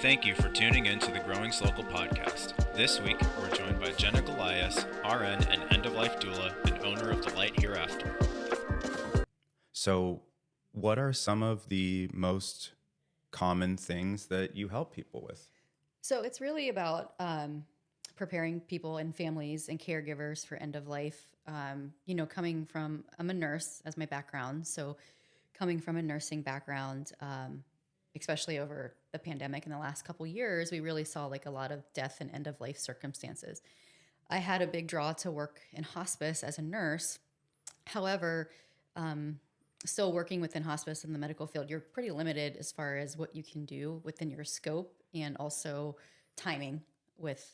Thank you for tuning in to the Growing SLOcal podcast. This week, we're joined by Jenna Golias, RN and end-of-life doula and owner of Delight Hereafter. So, what are some of the most common things that you help people with? So it's really about preparing people and families and caregivers for end of life. Coming from, I'm a nurse as my background. So coming from a nursing background, especially over the pandemic in the last couple years, we really saw like a lot of death and end of life circumstances. I had a big draw to work in hospice as a nurse. However, still working within hospice in the medical field, you're pretty limited as far as what you can do within your scope and also timing with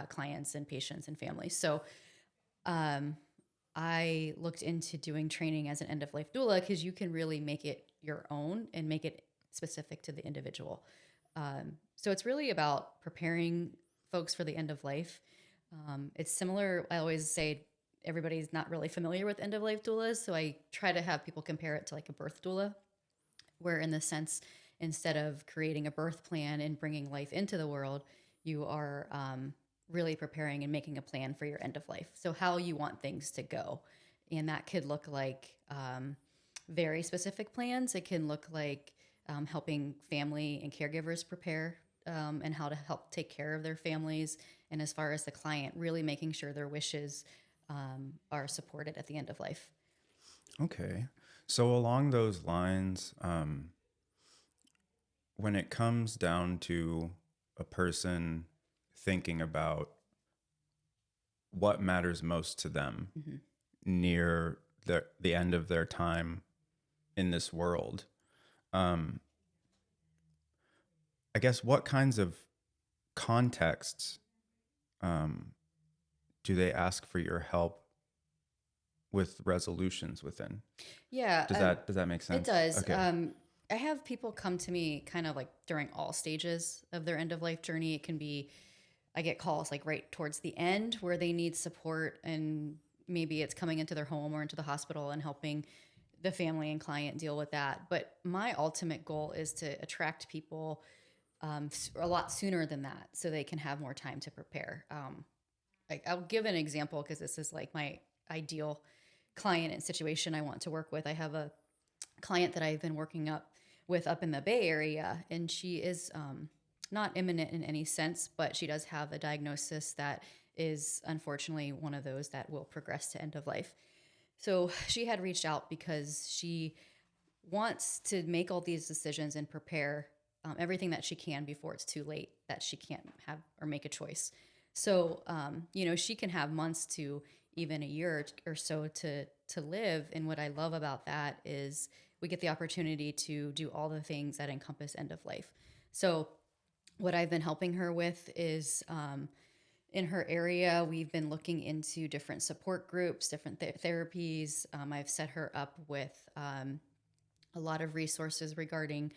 clients and patients and families. So I looked into doing training as an end-of-life doula because you can really make it your own and make it specific to the individual. So it's really about preparing folks for the end of life. It's similar. I always say everybody's not really familiar with end-of-life doulas, so I try to have people compare it to like a birth doula, where in the sense, instead of creating a birth plan and bringing life into the world, you are really preparing and making a plan for your end of life. So how you want things to go. And that could look like very specific plans. It can look like helping family and caregivers prepare and how to help take care of their families. And as far as the client, really making sure their wishes are supported at the end of life. Okay. So along those lines, when it comes down to a person thinking about what matters most to them near the end of their time in this world, I guess what kinds of contexts do they ask for your help with resolutions within? Yeah. Does that make sense? It does. Okay. I have people come to me kind of like during all stages of their end of life journey. It can be, I get calls like right towards the end where they need support, and maybe it's coming into their home or into the hospital and helping the family and client deal with that. But my ultimate goal is to attract people a lot sooner than that so they can have more time to prepare. I'll give an example because this is like my ideal client and situation I want to work with. I have a client that I've been working with up in the Bay Area, and she is not imminent in any sense, but she does have a diagnosis that is unfortunately one of those that will progress to end of life. So she had reached out because she wants to make all these decisions and prepare everything that she can before it's too late, that she can't have or make a choice. So, she can have months to even a year or so to live. And what I love about that is we get the opportunity to do all the things that encompass end of life. So what I've been helping her with is in her area, we've been looking into different support groups, different therapies. I've set her up with a lot of resources regarding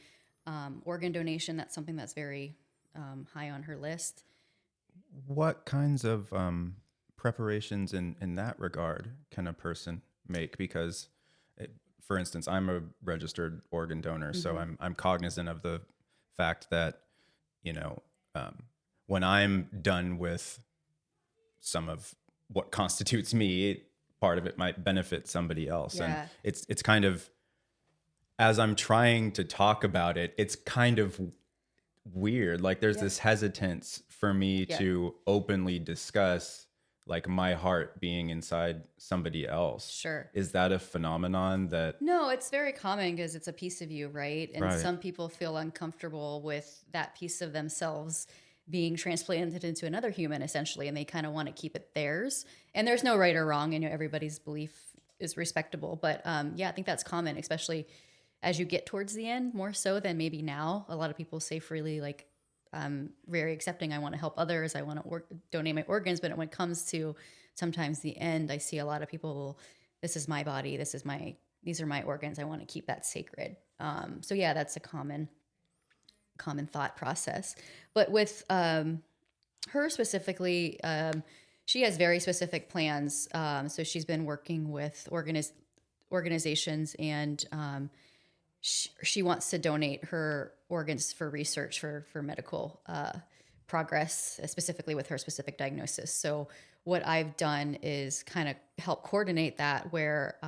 organ donation. That's something that's very high on her list. What kinds of preparations in that regard can a person make? Because, for instance, I'm a registered organ donor, so I'm cognizant of the fact that, when I'm done with some of what constitutes me, part of it might benefit somebody else. Yeah. And it's kind of, as I'm trying to talk about it, it's kind of weird. Like there's this hesitance for me to openly discuss like my heart being inside somebody else. Sure. Is that a phenomenon that... No, it's very common because it's a piece of you, right? And Right. some people feel uncomfortable with that piece of themselves being transplanted into another human, essentially, and they kind of want to keep it theirs. And there's no right or wrong. Everybody's belief is respectable. But I think that's common, especially as you get towards the end, more so than maybe now. A lot of people say freely, like, I'm very accepting. I want to help others. I want to donate my organs. But when it comes to sometimes the end, I see a lot of people, this is my body. These are my organs. I want to keep that sacred. That's a common thought process. But with her specifically, she has very specific plans. So she's been working with organizations, and she wants to donate her organs for research for medical progress, specifically with her specific diagnosis. So what I've done is kind of help coordinate that, where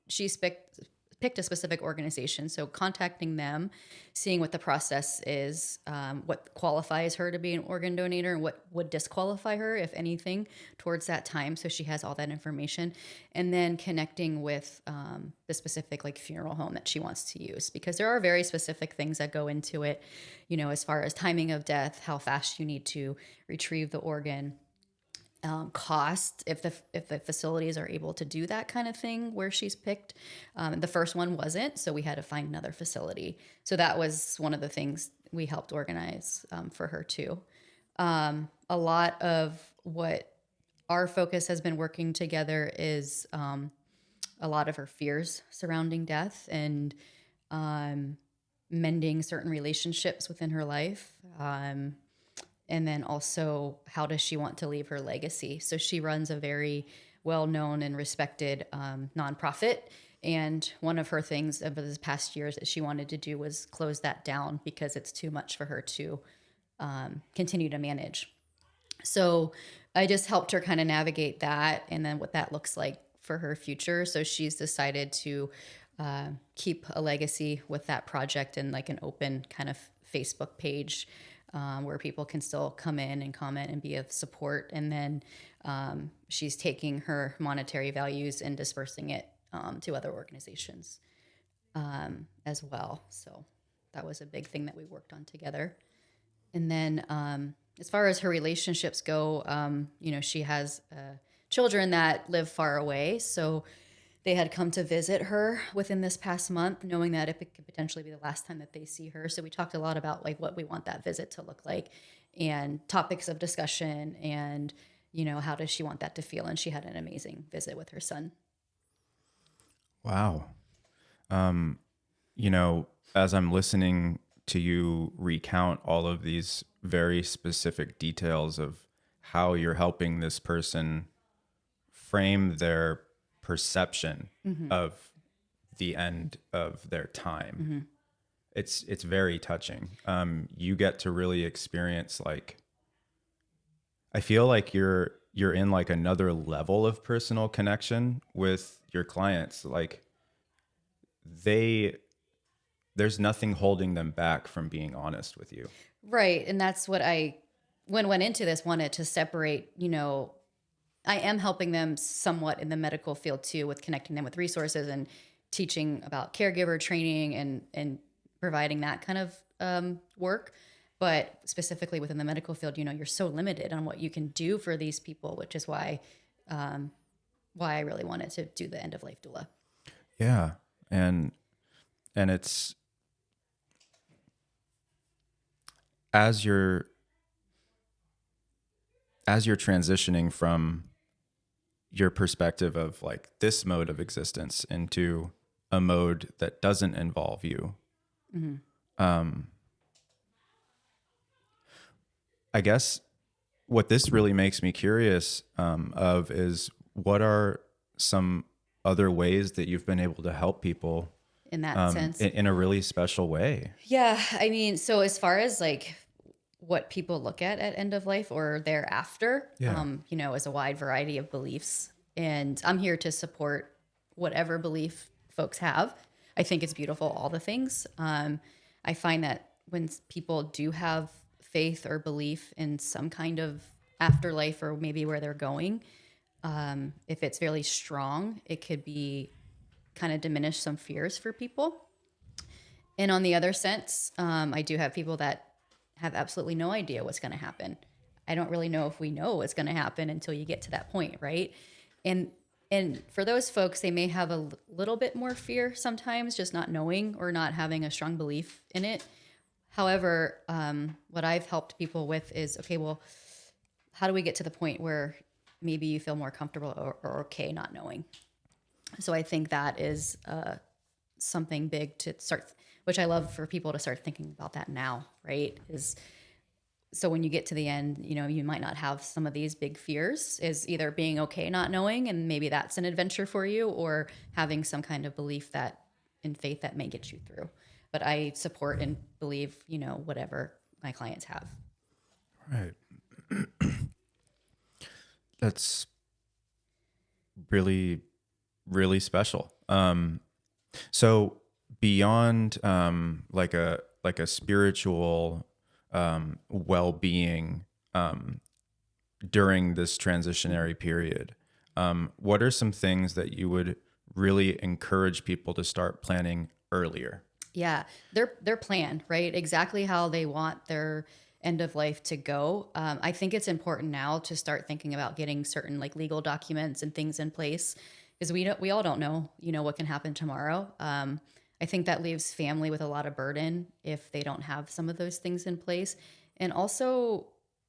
she's picked a specific organization. So contacting them, seeing what the process is, what qualifies her to be an organ donor, and what would disqualify her, if anything, towards that time. So she has all that information. And then connecting with the specific like funeral home that she wants to use, because there are very specific things that go into it, as far as timing of death, how fast you need to retrieve the organ, cost, if the facilities are able to do that kind of thing where she's picked. The first one wasn't, so we had to find another facility. So that was one of the things we helped organize for her too. A lot of what our focus has been working together is a lot of her fears surrounding death, and mending certain relationships within her life. And then also, how does she want to leave her legacy? So she runs a very well-known and respected nonprofit. And one of her things over the past years that she wanted to do was close that down, because it's too much for her to continue to manage. So I just helped her kind of navigate that, and then what that looks like for her future. So she's decided to keep a legacy with that project, and like an open kind of Facebook page where people can still come in and comment and be of support. And then she's taking her monetary values and dispersing it to other organizations as well. So that was a big thing that we worked on together. And then as far as her relationships go, she has children that live far away. So they had come to visit her within this past month, knowing that it could potentially be the last time that they see her. So we talked a lot about like what we want that visit to look like, and topics of discussion, and how does she want that to feel. And she had an amazing visit with her son. Wow. As I'm listening to you recount all of these very specific details of how you're helping this person frame their perception of the end of their time, it's very touching. You get to really experience, like, I feel like you're in like another level of personal connection with your clients. Like, there's nothing holding them back from being honest with you. Right. And that's what I, when went into this, wanted to separate, I am helping them somewhat in the medical field too, with connecting them with resources and teaching about caregiver training and providing that kind of work. But specifically within the medical field, you're so limited on what you can do for these people, which is why I really wanted to do the end of life doula. Yeah. And it's, as you're transitioning from your perspective of like this mode of existence into a mode that doesn't involve you, I guess what this really makes me curious of is, what are some other ways that you've been able to help people in that sense, in a really special way? Yeah. I mean, so as far as like what people look at end of life or thereafter, is a wide variety of beliefs. And I'm here to support whatever belief folks have. I think it's beautiful, all the things. I find that when people do have faith or belief in some kind of afterlife, or maybe where they're going, if it's really strong, it could be kind of diminish some fears for people. And on the other sense, I do have people that have absolutely no idea what's going to happen. I don't really know if we know what's going to happen until you get to that point, right? And for those folks, they may have a little bit more fear sometimes, just not knowing or not having a strong belief in it. However, what I've helped people with is, okay, well, how do we get to the point where maybe you feel more comfortable or okay not knowing? So I think that is something big to start, which I love for people to start thinking about that now, right? Is so when you get to the end, you might not have some of these big fears, is either being okay not knowing, and maybe that's an adventure for you, or having some kind of belief that and faith that may get you through. But I support and believe, whatever my clients have. Right. That's really, really special. So beyond like a spiritual well-being during this transitionary period, what are some things that you would really encourage people to start planning earlier? Yeah, their plan, right? Exactly how they want their end of life to go. I think it's important now to start thinking about getting certain like legal documents and things in place, because we all don't know, what can happen tomorrow. I think that leaves family with a lot of burden if they don't have some of those things in place, and also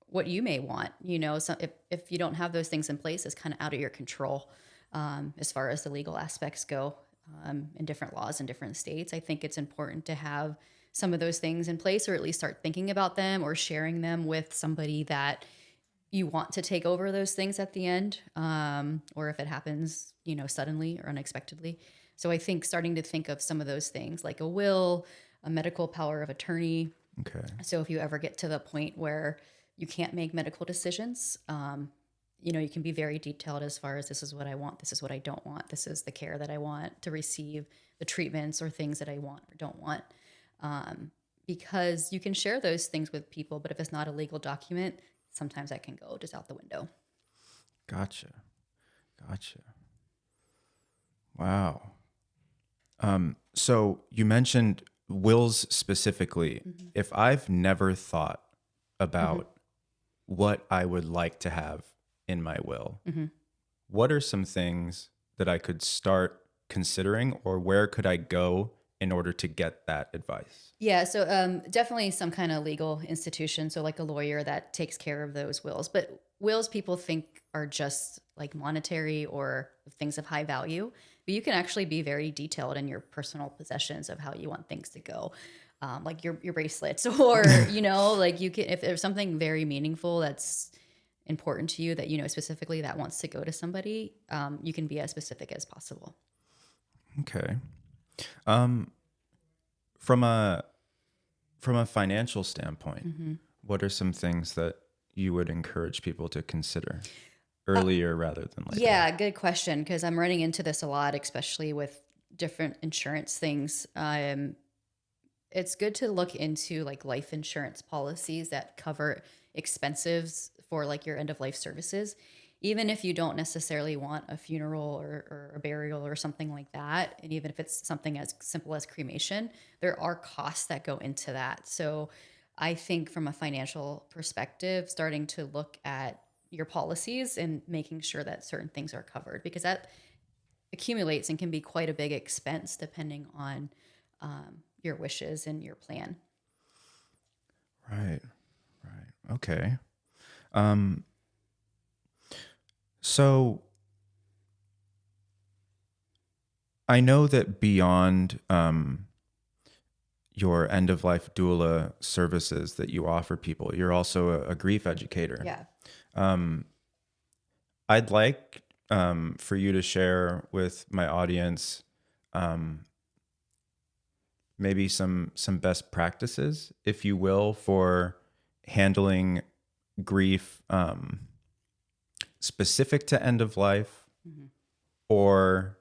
what you may want. So if you don't have those things in place, it's kind of out of your control as far as the legal aspects go. In different laws in different states, I think it's important to have some of those things in place, or at least start thinking about them or sharing them with somebody that you want to take over those things at the end, or if it happens, suddenly or unexpectedly. So I think starting to think of some of those things like a will, a medical power of attorney. Okay. So if you ever get to the point where you can't make medical decisions, you can be very detailed as far as this is what I want, this is what I don't want, this is the care that I want to receive, the treatments or things that I want or don't want. Because you can share those things with people, but if it's not a legal document, sometimes that can go just out the window. Gotcha. Wow. So you mentioned wills specifically. Mm-hmm. If I've never thought about what I would like to have in my will, what are some things that I could start considering, or where could I go in order to get that advice? Yeah, so definitely some kind of legal institution, so like a lawyer that takes care of those wills. But wills people think are just like monetary or things of high value, but you can actually be very detailed in your personal possessions of how you want things to go. Like your bracelets, or like you can, if there's something very meaningful that's important to you that specifically that wants to go to somebody, you can be as specific as possible. Okay. From a financial standpoint, what are some things that you would encourage people to consider earlier rather than later? Yeah, good question, because I'm running into this a lot, especially with different insurance things. It's good to look into like life insurance policies that cover expenses for like your end of life services, even if you don't necessarily want a funeral or a burial or something like that. And even if it's something as simple as cremation, there are costs that go into that. So I think from a financial perspective, starting to look at your policies and making sure that certain things are covered, because that accumulates and can be quite a big expense depending on your wishes and your plan. Right. Okay. So I know that beyond your end of life doula services that you offer people, you're also a grief educator. Yeah. I'd like for you to share with my audience maybe some best practices, if you will, for handling grief specific to end of life, or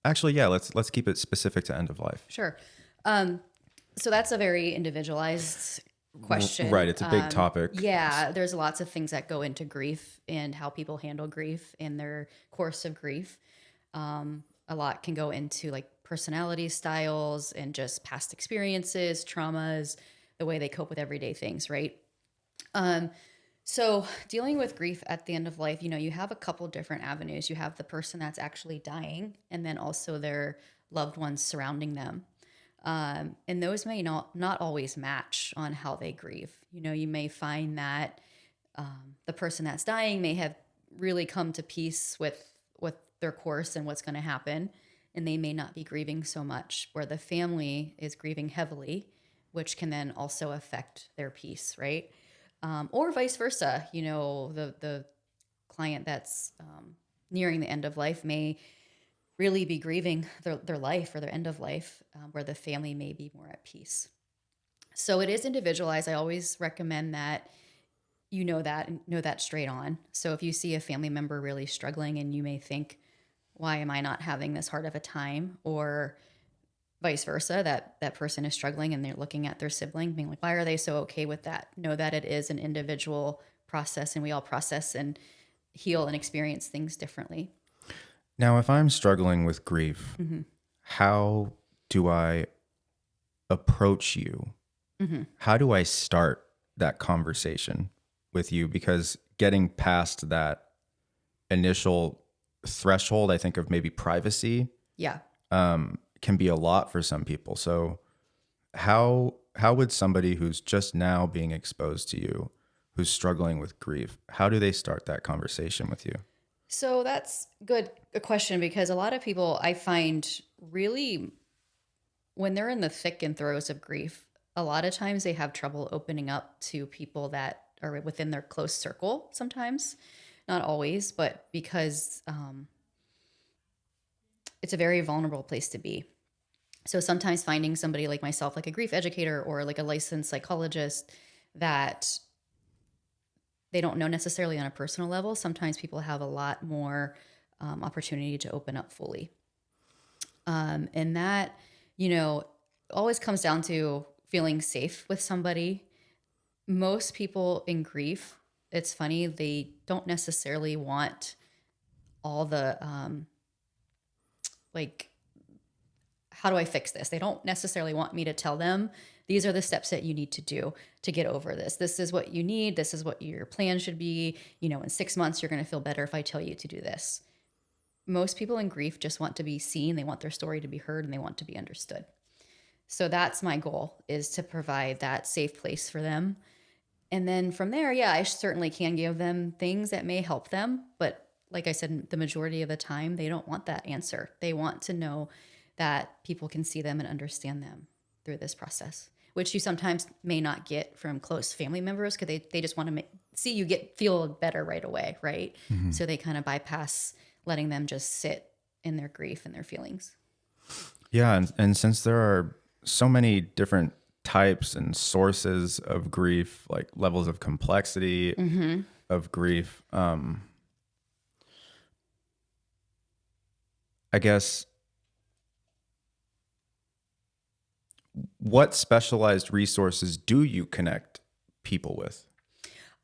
actually, yeah, let's keep it specific to end of life. Sure. So that's a very individualized question. Right. It's a big topic. Yeah. There's lots of things that go into grief and how people handle grief in their course of grief. A lot can go into like personality styles and just past experiences, traumas, the way they cope with everyday things. Right. So dealing with grief at the end of life, you have a couple different avenues. You have the person that's actually dying, and then also their loved ones surrounding them. And those may not always match on how they grieve. You may find that the person that's dying may have really come to peace with their course and what's going to happen, and they may not be grieving so much, where the family is grieving heavily, which can then also affect their peace, right? Or vice versa. The client that's nearing the end of life may really be grieving their life or their end of life, where the family may be more at peace. So it is individualized. I always recommend that you know that and know that straight on. So if you see a family member really struggling and you may think, why am I not having this hard of a time? Or vice versa, that person is struggling and they're looking at their sibling being like, why are they so okay with that? Know that it is an individual process and we all process and heal and experience things differently. Now, if I'm struggling with grief, how do I approach you? How do I start that conversation with you? Because getting past that initial threshold, I think, of maybe privacy, Yeah. can be a lot for some people. So how would somebody who's just now being exposed to you, who's struggling with grief, how do they start that conversation with you? So that's a question, because a lot of people I find really, when they're in the thick and throes of grief, a lot of times they have trouble opening up to people that are within their close circle sometimes. Not always, but because it's a very vulnerable place to be. So sometimes finding somebody like myself, like a grief educator or like a licensed psychologist that they don't know necessarily on a personal level, sometimes people have a lot more opportunity to open up fully. And that, always comes down to feeling safe with somebody. Most people in grief, it's funny, they don't necessarily want all the, how do I fix this? They don't necessarily want me to tell them, these are the steps that you need to do to get over this. This is what you need. This is what your plan should be. In 6 months, you're going to feel better if I tell you to do this. Most people in grief just want to be seen. They want their story to be heard and they want to be understood. So that's my goal, is to provide that safe place for them. And then from there, yeah, I certainly can give them things that may help them. But like I said, the majority of the time, they don't want that answer. They want to know that people can see them and understand them through this process, which you sometimes may not get from close family members because they just want to see you feel better right away, right? Mm-hmm. So they kind of bypass letting them just sit in their grief and their feelings. Yeah, and since there are so many different types and sources of grief, like levels of complexity of grief, I guess, what specialized resources do you connect people with?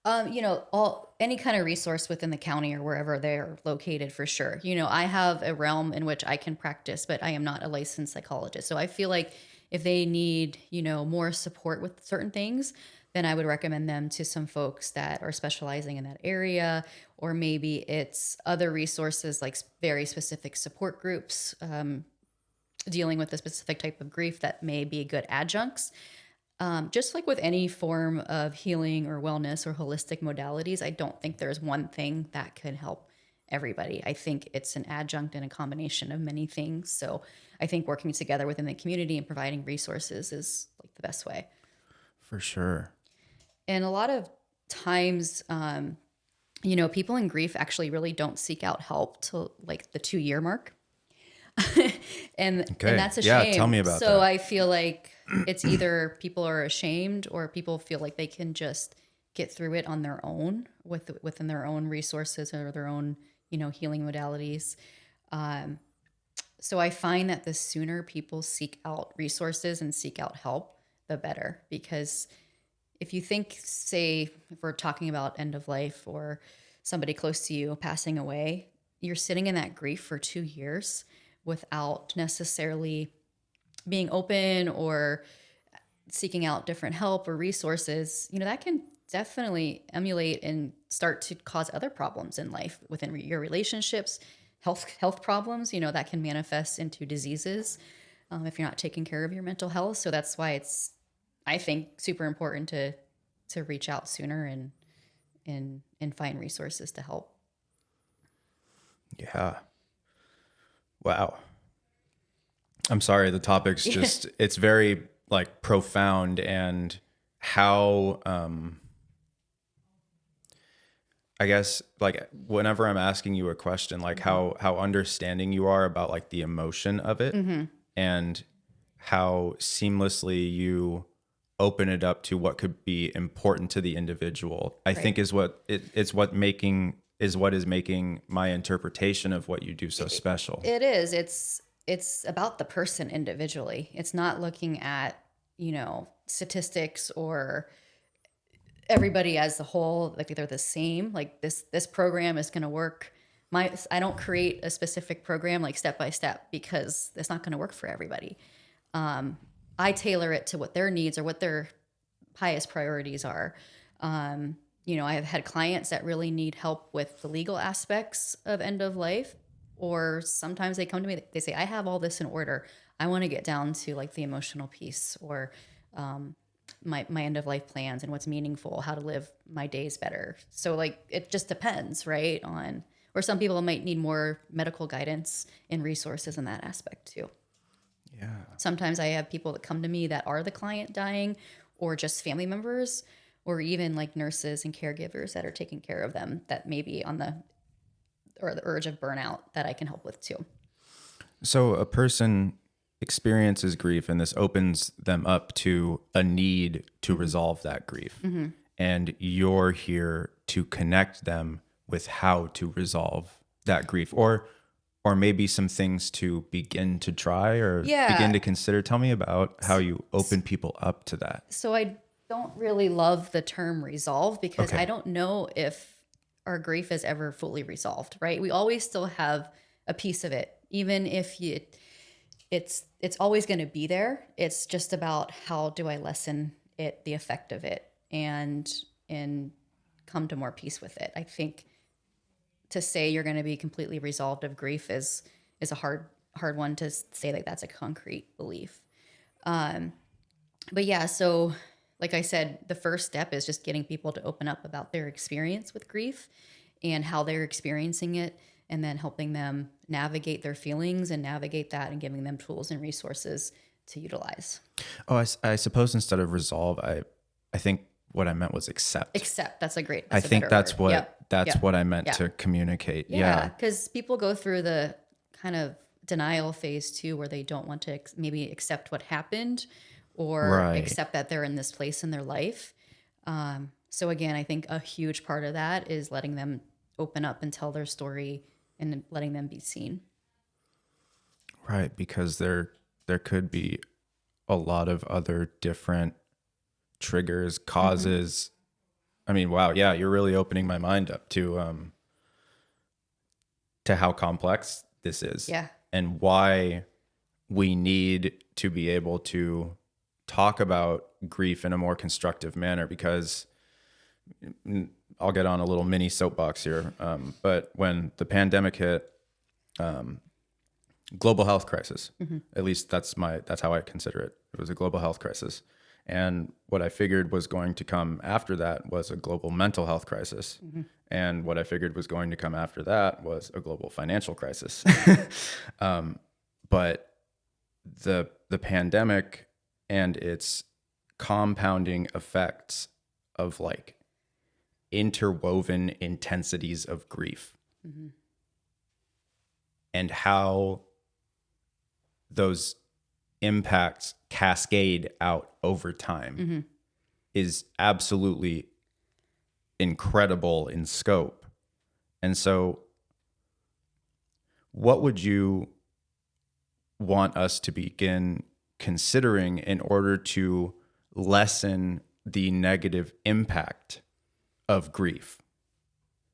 Any kind of resource within the county or wherever they're located, for sure. I have a realm in which I can practice, but I am not a licensed psychologist. So I feel like if they need, more support with certain things, then I would recommend them to some folks that are specializing in that area, or maybe it's other resources like very specific support groups, dealing with a specific type of grief that may be good adjuncts. Just like with any form of healing or wellness or holistic modalities, I don't think there's one thing that can help everybody. I think it's an adjunct and a combination of many things. So I think working together within the community and providing resources is like the best way. For sure. And a lot of times, people in grief actually really don't seek out help till like the 2-year mark. and that's a shame. Tell me about that. So I feel like it's either people are ashamed or people feel like they can just get through it on their own within their own resources or their own, healing modalities. So I find that the sooner people seek out resources and seek out help, the better. Because if you think, say, if we're talking about end of life or somebody close to you passing away, you're sitting in that grief for 2 years without necessarily being open or seeking out different help or resources, that can definitely emulate and start to cause other problems in life within your relationships, health problems, that can manifest into diseases if you're not taking care of your mental health. So that's why it's, I think, super important to reach out sooner and find resources to help. Yeah. Wow. I'm sorry. The topic's just, it's very like profound, and how, I guess like whenever I'm asking you a question, like how understanding you are about like the emotion of it and how seamlessly you open it up to what could be important to the individual, I think is what is what is making my interpretation of what you do so special. It is. It's about the person individually. It's not looking at, statistics or everybody as a whole, like they're the same. Like this program is going to work. I don't create a specific program like step by step because it's not going to work for everybody. I tailor it to what their needs or what their highest priorities are. I have had clients that really need help with the legal aspects of end of life, or sometimes they come to me, they say, I have all this in order. I want to get down to like the emotional piece or my end of life plans and what's meaningful, how to live my days better. So like, it just depends, right? Or some people might need more medical guidance and resources in that aspect too. Yeah. Sometimes I have people that come to me that are the client dying, or just family members, or even like nurses and caregivers that are taking care of them that may be on the urge of burnout that I can help with too. So a person experiences grief and this opens them up to a need to resolve that grief. And you're here to connect them with how to resolve that grief or maybe some things to begin to try or begin to consider. Tell me about how you open people up to that. So I don't really love the term resolve because I don't know if our grief is ever fully resolved, right? We always still have a piece of it, even if it's always going to be there. It's just about how do I lessen it, the effect of it, and come to more peace with it. I think to say you're going to be completely resolved of grief is a hard one to say that that's a concrete belief. But yeah, so like I said, the first step is just getting people to open up about their experience with grief and how they're experiencing it, and then helping them navigate their feelings and navigate that and giving them tools and resources to utilize. Oh, I suppose instead of resolve, I think what I meant was accept. Accept. That's a That's word. what I meant to communicate. Yeah. Because people go through the kind of denial phase too, where they don't want to maybe accept what happened or accept that they're in this place in their life. So again, I think a huge part of that is letting them open up and tell their story and letting them be seen. Right, because there could be a lot of other different triggers, causes. I mean, wow, yeah, you're really opening my mind up to how complex this is. Yeah. And why we need to be able to talk about grief in a more constructive manner, because I'll get on a little mini soapbox here. But when the pandemic hit, global health crisis, at least that's how I consider it. It was a global health crisis. And what I figured was going to come after that was a global mental health crisis. And what I figured was going to come after that was a global financial crisis. But the pandemic and its compounding effects of like interwoven intensities of grief and how those impacts cascade out over time is absolutely incredible in scope. And so what would you want us to begin considering in order to lessen the negative impact of grief?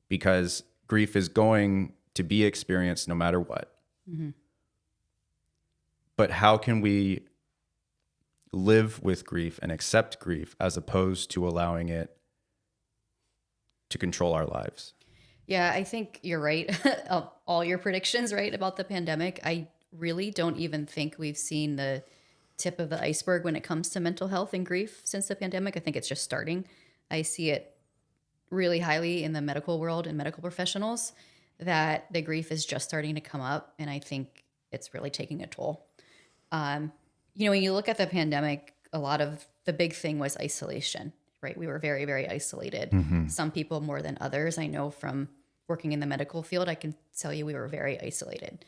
Because grief is going to be experienced no matter what. But how can we live with grief and accept grief as opposed to allowing it to control our lives? Yeah, I think you're right. All your predictions, right, about the pandemic. I really don't even think we've seen the tip of the iceberg when it comes to mental health and grief since the pandemic. I think it's just starting. I see it really highly in the medical world and medical professionals that the grief is just starting to come up. And I think it's really taking a toll. When you look at the pandemic, a lot of the big thing was isolation, right? We were very, very isolated. Some people more than others. I know from working in the medical field, I can tell you we were very isolated.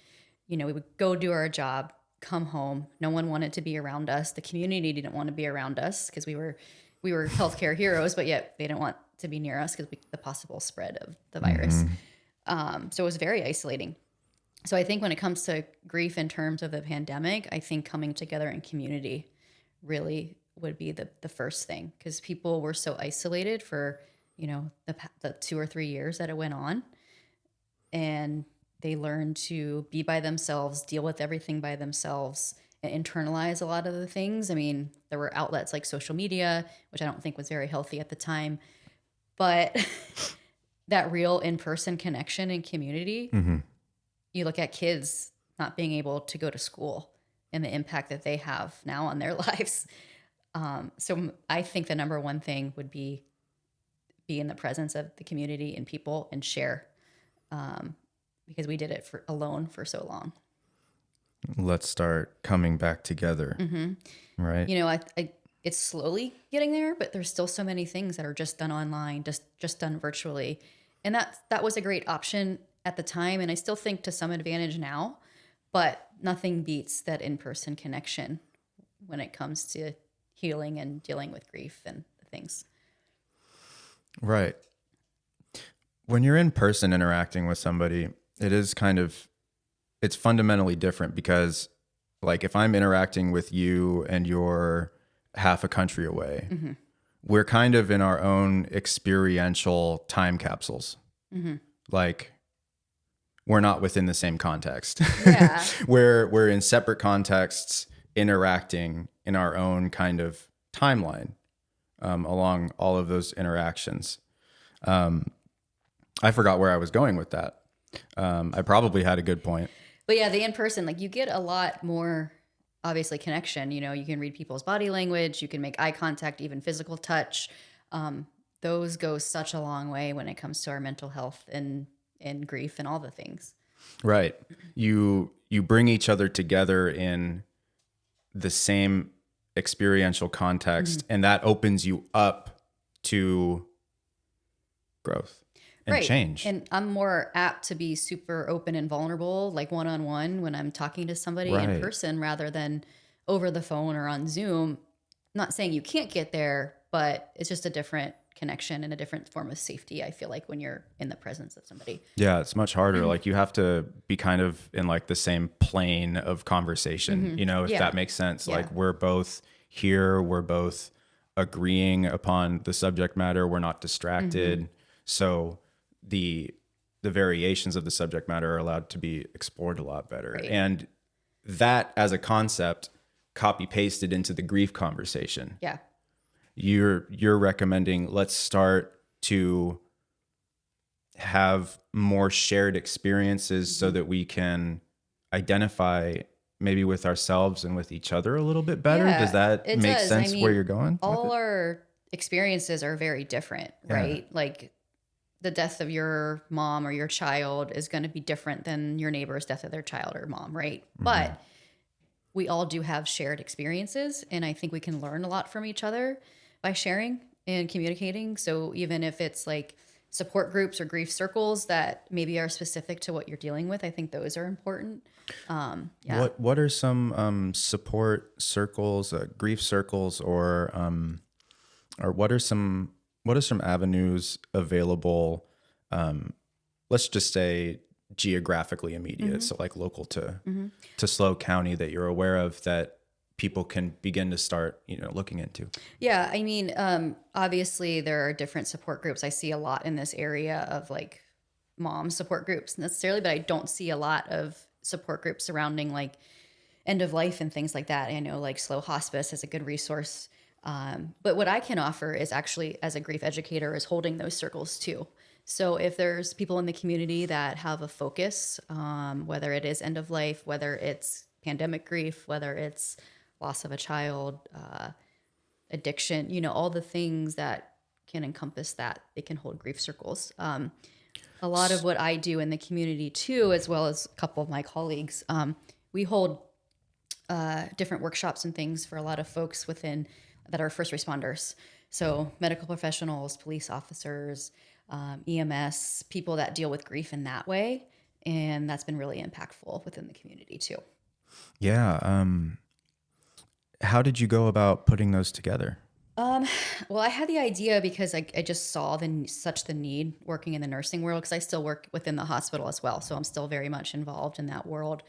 You know, we would go do our job, come home. No one wanted to be around us. The community didn't want to be around us because we were healthcare heroes, but yet they didn't want to be near us because the possible spread of the virus. So it was very isolating. So I think when it comes to grief in terms of the pandemic, I think coming together in community really would be the first thing, because people were so isolated for, you know, the 2 or 3 years that it went on, and they learned to be by themselves, deal with everything by themselves, and internalize a lot of the things. I mean, there were outlets like social media, which I don't think was very healthy at the time, but that real in-person connection and community, you look at kids not being able to go to school and the impact that they have now on their lives. So I think the number one thing would be in the presence of the community and people and share, because we did it alone for so long. Let's start coming back together. Right. You know, it's slowly getting there, but there's still so many things that are just done online, just done virtually. And that was a great option at the time. And I still think to some advantage now, but nothing beats that in-person connection when it comes to healing and dealing with grief and things. Right. When you're in person interacting with somebody, it's fundamentally different, because like if I'm interacting with you and you're half a country away, we're kind of in our own experiential time capsules. Like we're not within the same context. Yeah. We're in separate contexts, interacting in our own kind of timeline along all of those interactions. I forgot where I was going with that. I probably had a good point. But yeah, the in-person, like you get a lot more, obviously, connection. You know, you can read people's body language, you can make eye contact, even physical touch. Those go such a long way when it comes to our mental health and grief and all the things. Right. You bring each other together in the same experiential context, and that opens you up to growth and change. And I'm more apt to be super open and vulnerable, like one-on-one when I'm talking to somebody in person rather than over the phone or on Zoom. Not saying you can't get there, but it's just a different connection and a different form of safety, I feel like, when you're in the presence of somebody. Yeah, it's much harder. Like you have to be kind of in like the same plane of conversation, you know, if that makes sense. Yeah. Like we're both here, we're both agreeing upon the subject matter, we're not distracted. So the variations of the subject matter are allowed to be explored a lot better. Right. And that as a concept copy pasted into the grief conversation. Yeah. You're recommending let's start to have more shared experiences so that we can identify maybe with ourselves and with each other a little bit better. Yeah, does that it make does. sense I mean, where you're going? All our experiences are very different, right? Like the death of your mom or your child is going to be different than your neighbor's death of their child or mom, right? But we all do have shared experiences, and I think we can learn a lot from each other by sharing and communicating. So even if it's like support groups or grief circles that maybe are specific to what you're dealing with, I think those are important. Yeah. What are some support circles, grief circles, or what are some avenues available? Let's just say geographically immediate, so like local to SLO County that you're aware of that people can begin to start, looking into. Yeah, I mean, obviously there are different support groups. I see a lot in this area of like mom support groups necessarily, but I don't see a lot of support groups surrounding like end of life and things like that. I know like SLO Hospice is a good resource. But what I can offer is actually, as a grief educator, is holding those circles too. So if there's people in the community that have a focus, whether it is end of life, whether it's pandemic grief, whether it's loss of a child, addiction, all the things that can encompass that, they can hold grief circles. A lot of what I do in the community too, as well as a couple of my colleagues, we hold different workshops and things for a lot of folks that are first responders. So medical professionals, police officers, EMS, people that deal with grief in that way. And that's been really impactful within the community too. Yeah. How did you go about putting those together? Well, I had the idea because I just saw such the need working in the nursing world, because I still work within the hospital as well. So I'm still very much involved in that world,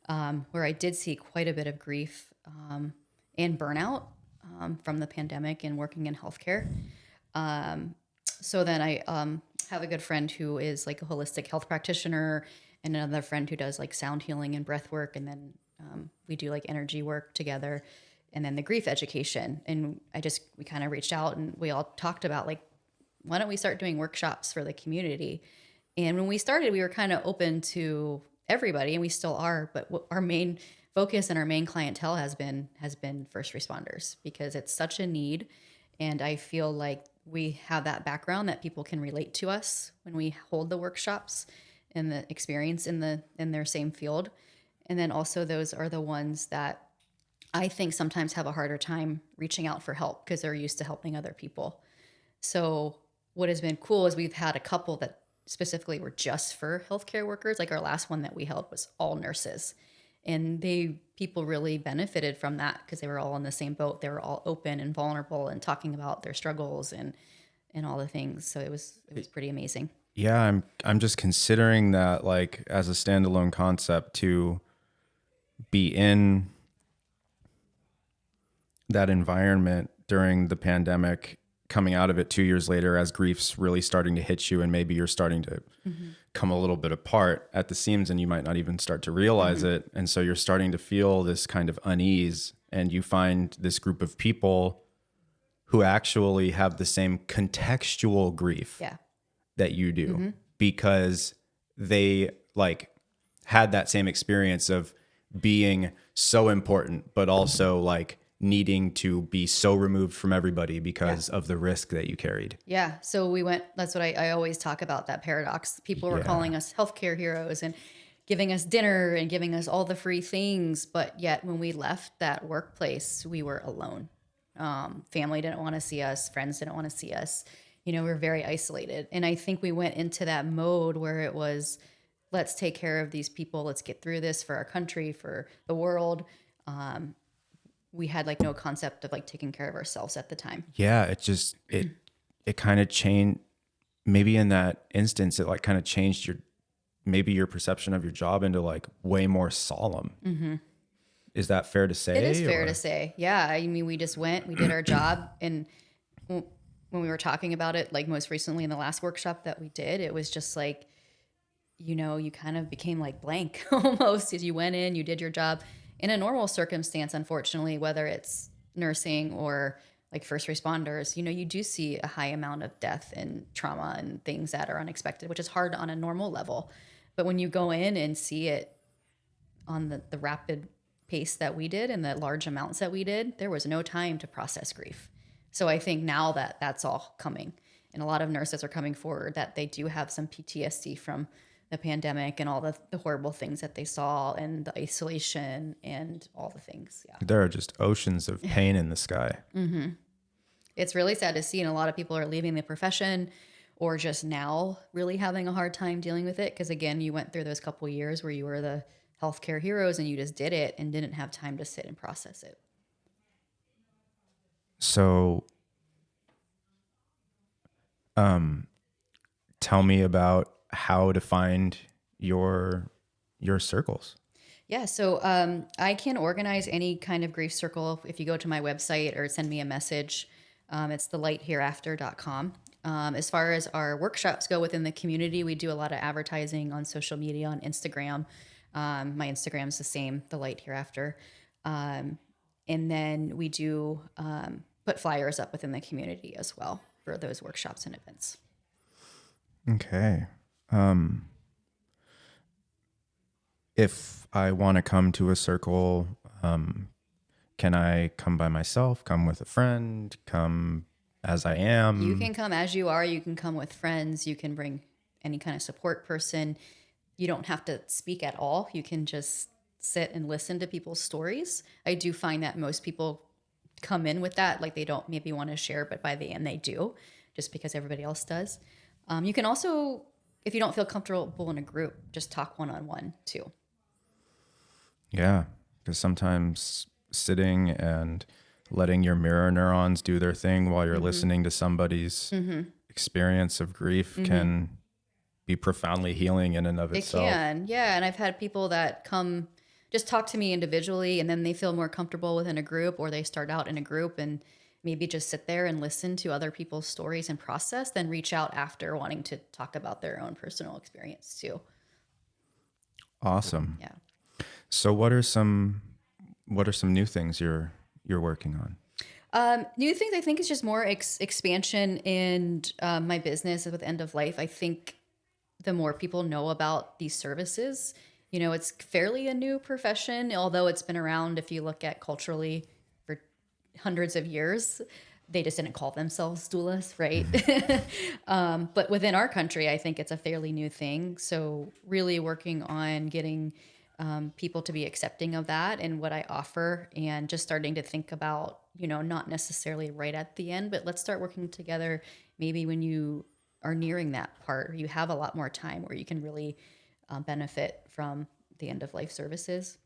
where I did see quite a bit of grief and burnout from the pandemic and working in healthcare. So then I have a good friend who is like a holistic health practitioner, and another friend who does like sound healing and breath work. And then we do like energy work together, and then the grief education. And we kind of reached out and we all talked about like, why don't we start doing workshops for the community? And when we started, we were kind of open to everybody, and we still are, but our main focus and our main clientele has been first responders, because it's such a need. And I feel like we have that background that people can relate to us when we hold the workshops and the experience in their same field. And then also those are the ones that I think sometimes have a harder time reaching out for help because they're used to helping other people. So what has been cool is we've had a couple that specifically were just for healthcare workers. Like our last one that we held was all nurses. And people really benefited from that because they were all in the same boat. They were all open and vulnerable and talking about their struggles and all the things. So it was pretty amazing. Yeah, I'm just considering that like as a standalone concept to be in that environment during the pandemic, coming out of it 2 years later as grief's really starting to hit you, and maybe you're starting to come a little bit apart at the seams, and you might not even start to realize it. And so you're starting to feel this kind of unease, and you find this group of people who actually have the same contextual grief that you do, because they like had that same experience of being so important, but also like needing to be so removed from everybody because of the risk that you carried. Yeah. So we went, that's what I always talk about, that paradox. People were calling us healthcare heroes and giving us dinner and giving us all the free things. But yet when we left that workplace, we were alone. Family didn't want to see us. Friends didn't want to see us. We were very isolated. And I think we went into that mode where it was, let's take care of these people. Let's get through this for our country, for the world. We had like no concept of like taking care of ourselves at the time. Yeah, it kind of changed. Maybe in that instance, it like kind of changed your perception of your job into like way more solemn. Is that fair to say? It is fair to say. Yeah. I mean, we just went, we did our job. And when we were talking about it, like most recently in the last workshop that we did, it was just like, you kind of became like blank almost, as you went in, you did your job. In a normal circumstance, unfortunately, whether it's nursing or like first responders, you do see a high amount of death and trauma and things that are unexpected, which is hard on a normal level. But when you go in and see it on the rapid pace that we did and the large amounts that we did, there was no time to process grief. So I think now that that's all coming, and a lot of nurses are coming forward that they do have some PTSD from the pandemic and all the horrible things that they saw and the isolation and all the things. Yeah. There are just oceans of pain in the sky. It's really sad to see. And a lot of people are leaving the profession or just now really having a hard time dealing with it. Because again, you went through those couple of years where you were the healthcare heroes and you just did it and didn't have time to sit and process it. So, tell me about how to find your circles. Yeah, so I can organize any kind of grief circle if you go to my website or send me a message. It's thelighthereafter.com. As far as our workshops go within the community, we do a lot of advertising on social media, on Instagram. My Instagram is the same, The Light Hereafter. And then we do put flyers up within the community as well for those workshops and events. Okay. If I want to come to a circle, can I come by myself, come with a friend, come as I am? You can come as you are. You can come with friends. You can bring any kind of support person. You don't have to speak at all. You can just sit and listen to people's stories. I do find that most people come in with that, like they don't maybe want to share, but by the end they do, just because everybody else does. You can also, if you don't feel comfortable in a group, just talk one-on-one too. Yeah, because sometimes sitting and letting your mirror neurons do their thing while you're listening to somebody's experience of grief can be profoundly healing in and of itself. It can, yeah. And I've had people that come just talk to me individually, and then they feel more comfortable within a group, or they start out in a group and maybe just sit there and listen to other people's stories and process, then reach out after wanting to talk about their own personal experience too. Awesome. Yeah. So what are some new things you're working on? New things, I think, is just more expansion in my business with end of life. I think the more people know about these services, it's fairly a new profession, although it's been around, if you look at culturally, for hundreds of years. They just didn't call themselves doulas, right? But within our country, I think it's a fairly new thing. So really working on getting people to be accepting of that and what I offer, and just starting to think about, not necessarily right at the end, but let's start working together maybe when you are nearing that part, or you have a lot more time where you can really benefit from the end of life services.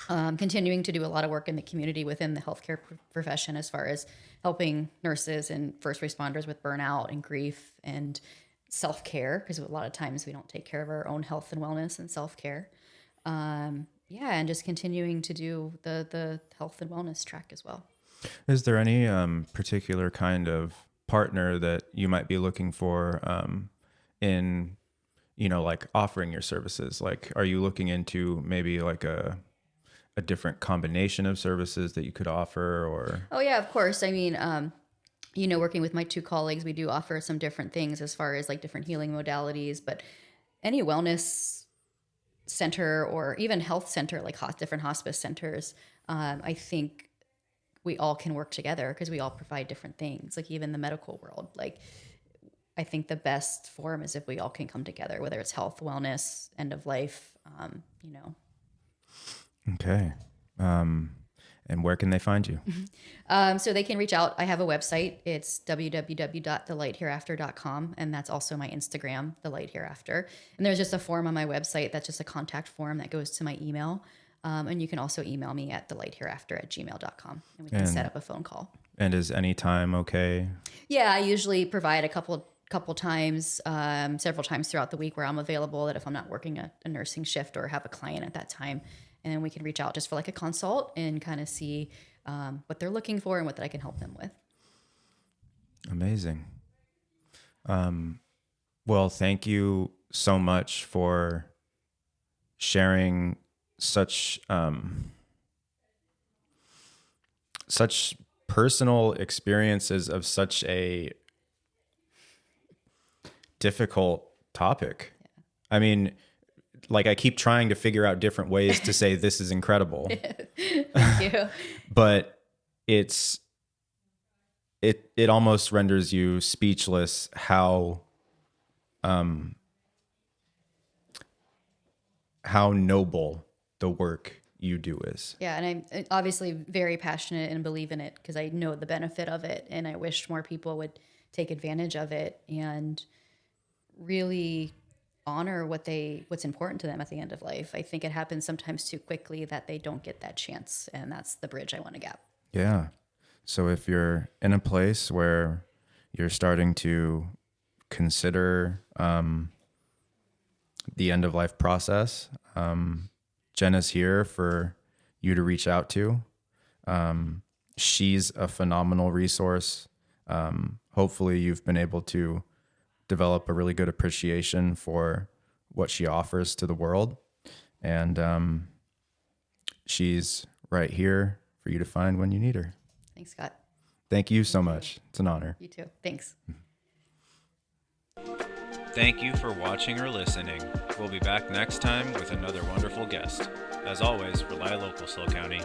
Continuing to do a lot of work in the community within the healthcare profession, as far as helping nurses and first responders with burnout and grief and self-care, because a lot of times we don't take care of our own health and wellness and self-care. And just continuing to do the health and wellness track as well. Is there any particular kind of partner that you might be looking for in, like offering your services? Like, are you looking into maybe like a different combination of services that you could offer, or? Oh yeah, of course. I mean, working with my two colleagues, we do offer some different things as far as like different healing modalities, but any wellness center or even health center, like different hospice centers, I think we all can work together because we all provide different things. Like even the medical world, like I think the best form is if we all can come together, whether it's health, wellness, end of life, Okay. And where can they find you? So they can reach out. I have a website. It's www.thelighthereafter.com. And that's also my Instagram, The Light Hereafter. And there's just a form on my website that's just a contact form that goes to my email. And you can also email me at thelighthereafter@gmail.com. And we can set up a phone call. And is any time okay? Yeah, I usually provide a couple times, several times throughout the week where I'm available, that if I'm not working a nursing shift or have a client at that time. And then we can reach out just for like a consult and kind of see what they're looking for and what that I can help them with. Amazing. Well, thank you so much for sharing such personal experiences of such a difficult topic. Yeah. I mean, like I keep trying to figure out different ways to say this is incredible. Thank you. But it almost renders you speechless how noble the work you do is. Yeah, and I'm obviously very passionate and believe in it because I know the benefit of it, and I wish more people would take advantage of it and really honor what's important to them at the end of life. I think it happens sometimes too quickly that they don't get that chance, and that's the bridge I want to gap. Yeah. So if you're in a place where you're starting to consider the end of life process, Jenna's here for you to reach out to. She's a phenomenal resource. Hopefully you've been able to develop a really good appreciation for what she offers to the world. And she's right here for you to find when you need her. Thanks, Scott. Thank you so much. It's an honor. You too. Thanks. Thank you for watching or listening. We'll be back next time with another wonderful guest. As always, rely local, SLO County.